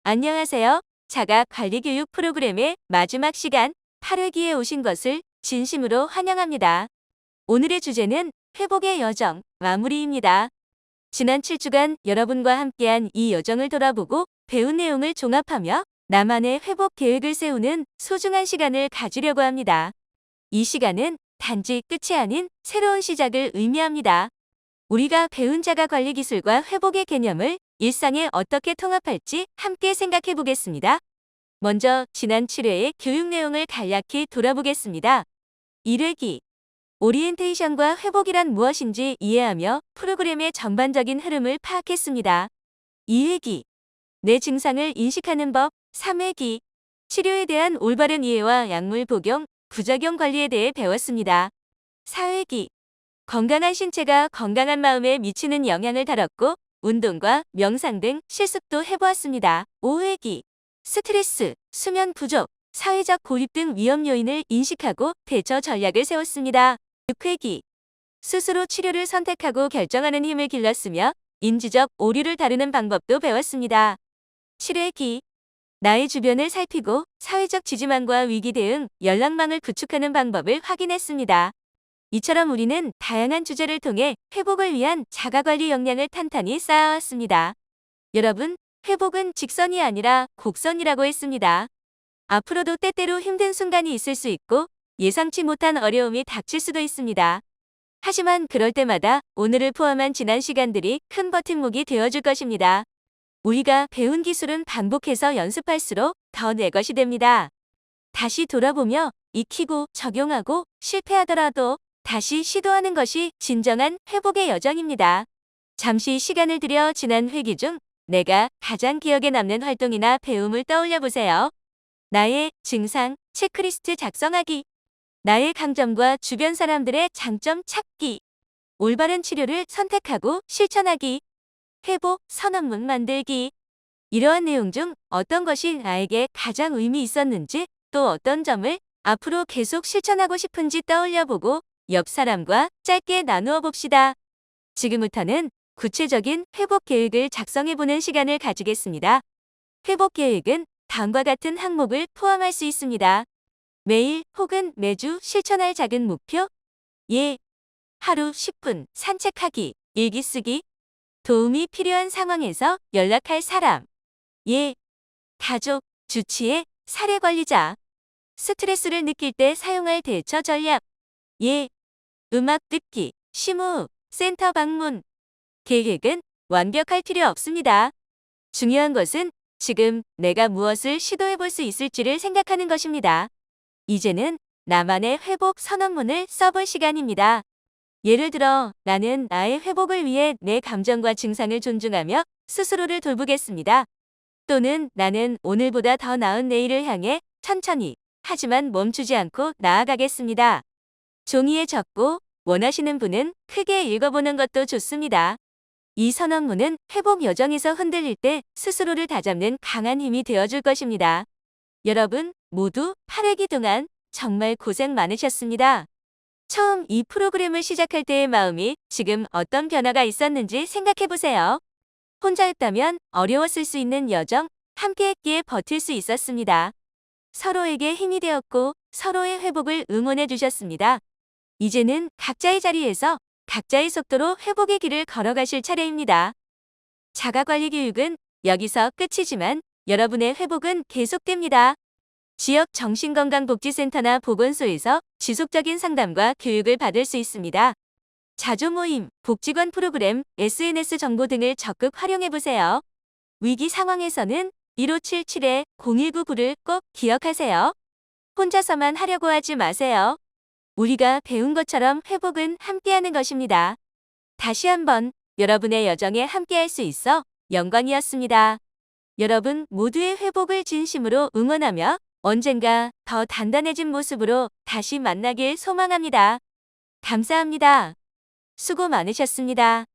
안녕하세요. 자가 관리 교육 프로그램의 마지막 시간 8회기에 오신 것을 진심으로 환영합니다. 오늘의 주제는 회복의 여정, 마무리입니다. 지난 7주간 여러분과 함께한 이 여정을 돌아보고 배운 내용을 종합하며 나만의 회복 계획을 세우는 소중한 시간을 가지려고 합니다. 이 시간은 단지 끝이 아닌 새로운 시작을 의미합니다. 우리가 배운 자가 관리 기술과 회복의 개념을 일상에 어떻게 통합할지 함께 생각해 보겠습니다. 먼저 지난 7회의 교육 내용을 간략히 돌아보겠습니다. 1회기 오리엔테이션과 회복이란 무엇인지 이해하며 프로그램의 전반적인 흐름을 파악했습니다. 2회기 내 증상을 인식하는 법. 3회기 치료에 대한 올바른 이해와 약물 복용, 부작용 관리에 대해 배웠습니다. 4회기 건강한 신체가 건강한 마음에 미치는 영향을 다뤘고 운동과 명상 등 실습도 해보았습니다. 5회기 스트레스, 수면 부족, 사회적 고립 등 위험 요인을 인식하고 대처 전략을 세웠습니다. 6회기 스스로 치료를 선택하고 결정하는 힘을 길렀으며 인지적 오류를 다루는 방법도 배웠습니다. 7회기 나의 주변을 살피고 사회적 지지망과 위기 대응, 연락망을 구축하는 방법을 확인했습니다. 이처럼 우리는 다양한 주제를 통해 회복을 위한 자가관리 역량을 탄탄히 쌓아왔습니다. 여러분, 회복은 직선이 아니라 곡선이라고 했습니다. 앞으로도 때때로 힘든 순간이 있을 수 있고 예상치 못한 어려움이 닥칠 수도 있습니다. 하지만 그럴 때마다 오늘을 포함한 지난 시간들이 큰 버팀목이 되어줄 것입니다. 우리가 배운 기술은 반복해서 연습할수록 더 내 것이 됩니다. 다시 돌아보며 익히고 적용하고 실패하더라도 다시 시도하는 것이 진정한 회복의 여정입니다. 잠시 시간을 들여 지난 회기 중 내가 가장 기억에 남는 활동이나 배움을 떠올려 보세요. 나의 증상 체크리스트 작성하기, 나의 강점과 주변 사람들의 장점 찾기, 올바른 치료를 선택하고 실천하기, 회복 선언문 만들기. 이러한 내용 중 어떤 것이 나에게 가장 의미 있었는지, 또 어떤 점을 앞으로 계속 실천하고 싶은지 떠올려보고 옆 사람과 짧게 나누어 봅시다. 지금부터는 구체적인 회복 계획을 작성해보는 시간을 가지겠습니다. 회복 계획은 다음과 같은 항목을 포함할 수 있습니다. 매일 혹은 매주 실천할 작은 목표. 예. 하루 10분 산책하기, 일기 쓰기. 도움이 필요한 상황에서 연락할 사람. 예. 가족, 주치의, 사례관리자. 스트레스를 느낄 때 사용할 대처 전략. 예. 음악 듣기, 심호흡, 센터 방문. 계획은 완벽할 필요 없습니다. 중요한 것은 지금 내가 무엇을 시도해 볼 수 있을지를 생각하는 것입니다. 이제는 나만의 회복 선언문을 써볼 시간입니다. 예를 들어, 나는 나의 회복을 위해 내 감정과 증상을 존중하며 스스로를 돌보겠습니다. 또는 나는 오늘보다 더 나은 내일을 향해 천천히, 하지만 멈추지 않고 나아가겠습니다. 종이에 적고 원하시는 분은 크게 읽어보는 것도 좋습니다. 이 선언문은 회복 여정에서 흔들릴 때 스스로를 다잡는 강한 힘이 되어줄 것입니다. 여러분 모두 8회기 동안 정말 고생 많으셨습니다. 처음 이 프로그램을 시작할 때의 마음이 지금 어떤 변화가 있었는지 생각해보세요. 혼자였다면 어려웠을 수 있는 여정, 함께했기에 버틸 수 있었습니다. 서로에게 힘이 되었고 서로의 회복을 응원해 주셨습니다. 이제는 각자의 자리에서 각자의 속도로 회복의 길을 걸어가실 차례입니다. 자가관리 교육은 여기서 끝이지만 여러분의 회복은 계속됩니다. 지역 정신건강복지센터나 보건소에서 지속적인 상담과 교육을 받을 수 있습니다. 자조 모임, 복지관 프로그램, SNS 정보 등을 적극 활용해보세요. 위기 상황에서는 1577-0199를 꼭 기억하세요. 혼자서만 하려고 하지 마세요. 우리가 배운 것처럼 회복은 함께하는 것입니다. 다시 한번 여러분의 여정에 함께할 수 있어 영광이었습니다. 여러분 모두의 회복을 진심으로 응원하며 언젠가 더 단단해진 모습으로 다시 만나길 소망합니다. 감사합니다. 수고 많으셨습니다.